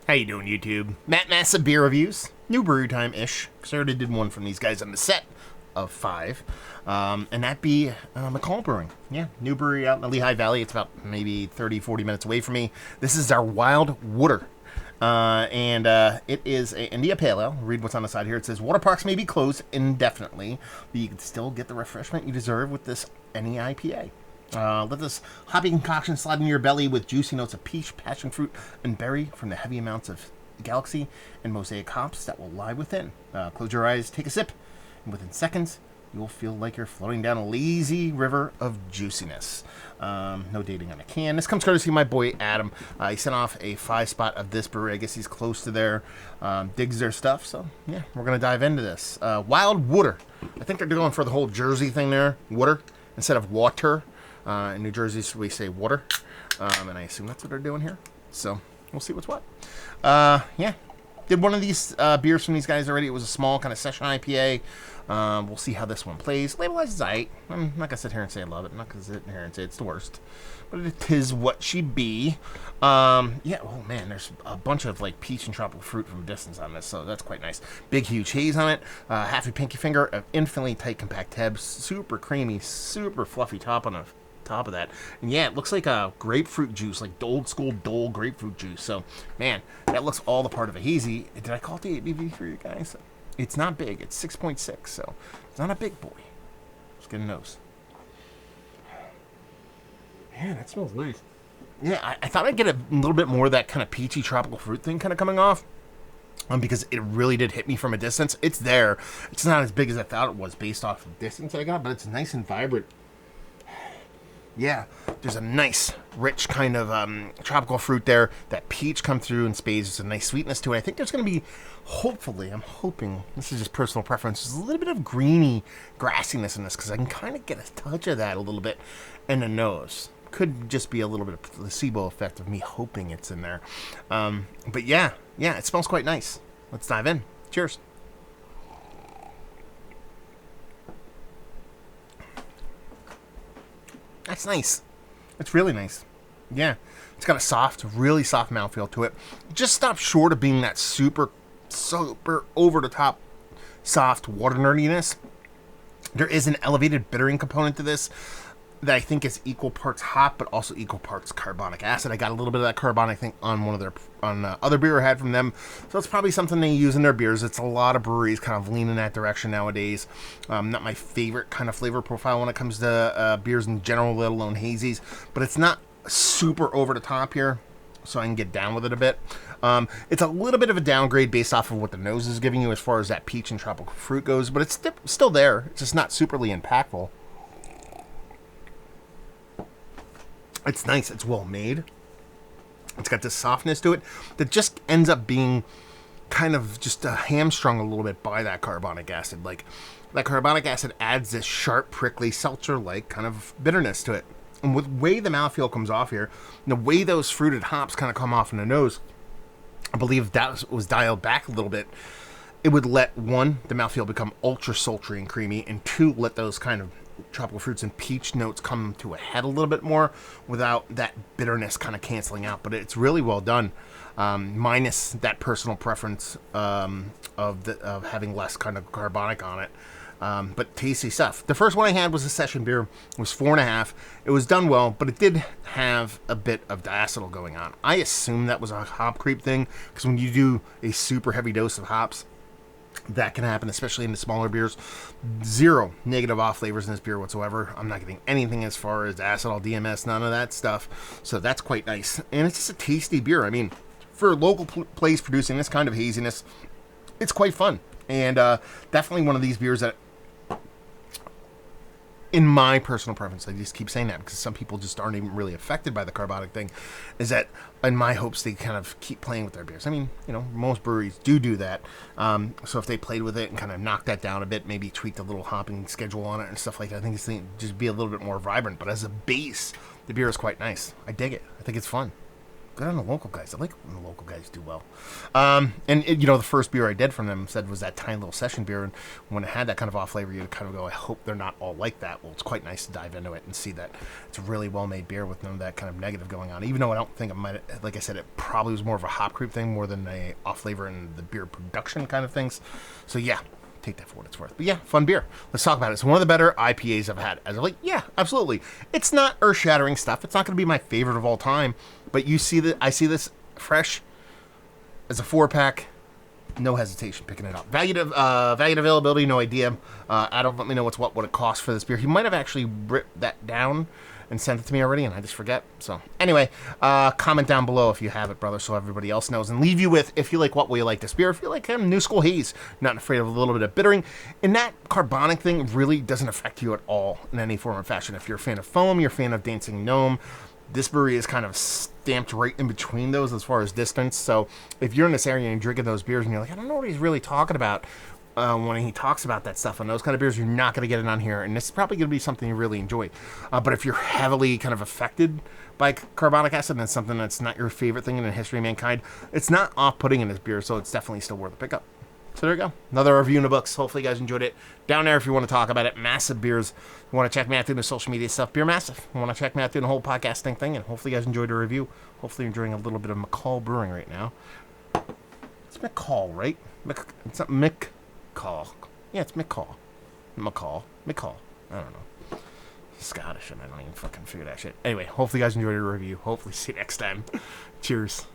How you doing, YouTube? Matt Massa Beer Reviews. New brewery time-ish. Because I already did one from these guys on the set of 5. And that be McCall Brewing. Yeah, new brewery out in the Lehigh Valley. It's about maybe 30, 40 minutes away from me. This is our Wild Water. It is an India Pale Ale. Read what's on the side here. It says, water parks may be closed indefinitely, but you can still get the refreshment you deserve with this any IPA. Let this hoppy concoction slide in your belly with juicy notes of peach, passion fruit, and berry from the heavy amounts of Galaxy and Mosaic hops that will lie within. Close your eyes, take a sip, and within seconds, you will feel like you're floating down a lazy river of juiciness. No dating on the can. This comes courtesy of my boy Adam. He sent off a 5-spot of this brewery. I guess he's close to there. Digs their stuff. So, yeah, we're going to dive into this. Wild Water. I think they're going for the whole Jersey thing there. Water instead of water. In New Jersey, we say water. And I assume that's what they're doing here. So, we'll see what's what. Yeah. Did one of these beers from these guys already. It was a small kind of session IPA. We'll see how this one plays. Label is aight. I'm not going to sit here and say I love it. I'm not going to sit here and say it's the worst. But it is what she be. Yeah, oh man, there's a bunch of like peach and tropical fruit from a distance on this, so that's quite nice. Big, huge haze on it. Half a pinky finger of infinitely tight, compact tabs. Super creamy, super fluffy top on the top of that. And yeah, it looks like a grapefruit juice, like old school Dole grapefruit juice. So, man, that looks all the part of a hazy. Did I call it the ABV for you guys? It's not big. It's 6.6, so it's not a big boy. Let's get a nose. Man, that smells nice. Yeah, I thought I'd get a little bit more of that kind of peachy tropical fruit thing kind of coming off. Because it really did hit me from a distance. It's there. It's not as big as I thought it was based off the distance I got, but it's nice and vibrant. Yeah, there's a nice, rich kind of tropical fruit there. That peach come through in spades. There's a nice sweetness to it. I think there's going to be, hopefully, I'm hoping, this is just personal preference, there's a little bit of greeny grassiness in this because I can kind of get a touch of that a little bit in the nose. Could just be a little bit of placebo effect of me hoping it's in there. But yeah, it smells quite nice. Let's dive in. Cheers. That's nice. It's really nice. Yeah. It's got a soft, really soft mouthfeel to it. Just stops short of being that super over-the-top soft water nerdiness. There is an elevated bittering component to this that I think is equal parts hop, but also equal parts carbonic acid. I got a little bit of that carbonic thing on one of their other beer I had from them, so it's probably something they use in their beers. It's a lot of breweries kind of lean in that direction nowadays. Not my favorite kind of flavor profile when it comes to beers in general, let alone hazies, but it's not super over the top here, so I can get down with it a bit. It's a little bit of a downgrade based off of what the nose is giving you as far as that peach and tropical fruit goes, but it's still there. It's just not superly impactful. It's nice. It's well made. It's got this softness to it that just ends up being kind of just hamstrung a little bit by that carbonic acid. Like, that carbonic acid adds this sharp, prickly, seltzer-like kind of bitterness to it. And with the way the mouthfeel comes off here, and the way those fruited hops kind of come off in the nose, I believe that was dialed back a little bit. It would let, 1, the mouthfeel become ultra sultry and creamy, and 2, let those kind of tropical fruits and peach notes come to a head a little bit more without that bitterness kind of canceling out. But it's really well done, minus that personal preference of having less kind of carbonic on it. But tasty stuff. The first one I had was a session beer. It was 4.5. It was done well, but it did have a bit of diacetyl going on. I assume that was a hop creep thing, because when you do a super heavy dose of hops, that can happen, especially in the smaller beers. 0 negative off flavors in this beer whatsoever. I'm not getting anything as far as acetal, DMS, none of that stuff. So that's quite nice. And it's just a tasty beer. I mean, for a local place producing this kind of haziness, it's quite fun. And definitely one of these beers that, in my personal preference, I just keep saying that because some people just aren't even really affected by the carbonic thing, is that in my hopes they kind of keep playing with their beers. I mean, most breweries do that. So if they played with it and kind of knocked that down a bit, maybe tweaked a little hopping schedule on it and stuff like that, I think it's just be a little bit more vibrant. But as a base, the beer is quite nice. I dig it. I think it's fun. good on the local guys. I like when the local guys do well. The first beer I did from them was that tiny little session beer, and when it had that kind of off flavor, you'd kind of go, I hope they're not all like that. Well, it's quite nice to dive into it and see that it's a really well-made beer with none of that kind of negative going on. Even though I don't think it might, like I said, it probably was more of a hop creep thing more than a off flavor and the beer production kind of things. So yeah. Take that for what it's worth. But yeah, fun beer. Let's talk about it. It's one of the better IPAs I've had. As of late, yeah, absolutely. It's not earth-shattering stuff. It's not going to be my favorite of all time. But I see this fresh as a 4-pack. No hesitation picking it up. Value and availability, no idea. Adam, let me know what it costs for this beer. He might have actually ripped that down and sent it to me already, and I just forget. So anyway, comment down below if you have it, brother, so everybody else knows. And leave you with, if you like what way you like this beer, if you like new school haze, not afraid of a little bit of bittering. And that carbonic thing really doesn't affect you at all in any form or fashion. If you're a fan of foam, you're a fan of Dancing Gnome, this brewery is kind of stamped right in between those as far as distance. So if you're in this area and you're drinking those beers and you're like, I don't know what he's really talking about, when he talks about that stuff and those kind of beers, you're not going to get it on here, and this is probably going to be something you really enjoy. But if you're heavily kind of affected by carbonic acid and it's something that's not your favorite thing in the history of mankind, it's not off-putting in this beer, so it's definitely still worth a pickup. So there you go. Another review in the books. Hopefully you guys enjoyed it. Down there if you want to talk about it. Massive Beers. You want to check me out through the social media stuff. Beer Massive. You want to check me out through the whole podcasting thing, and hopefully you guys enjoyed the review. Hopefully you're enjoying a little bit of McCall brewing right now. It's McCall, right? It's not McCall. Yeah, it's McCall. McCall. I don't know. Scottish, and I don't even fucking figure that shit. Anyway, hopefully you guys enjoyed the review. Hopefully see you next time. Cheers.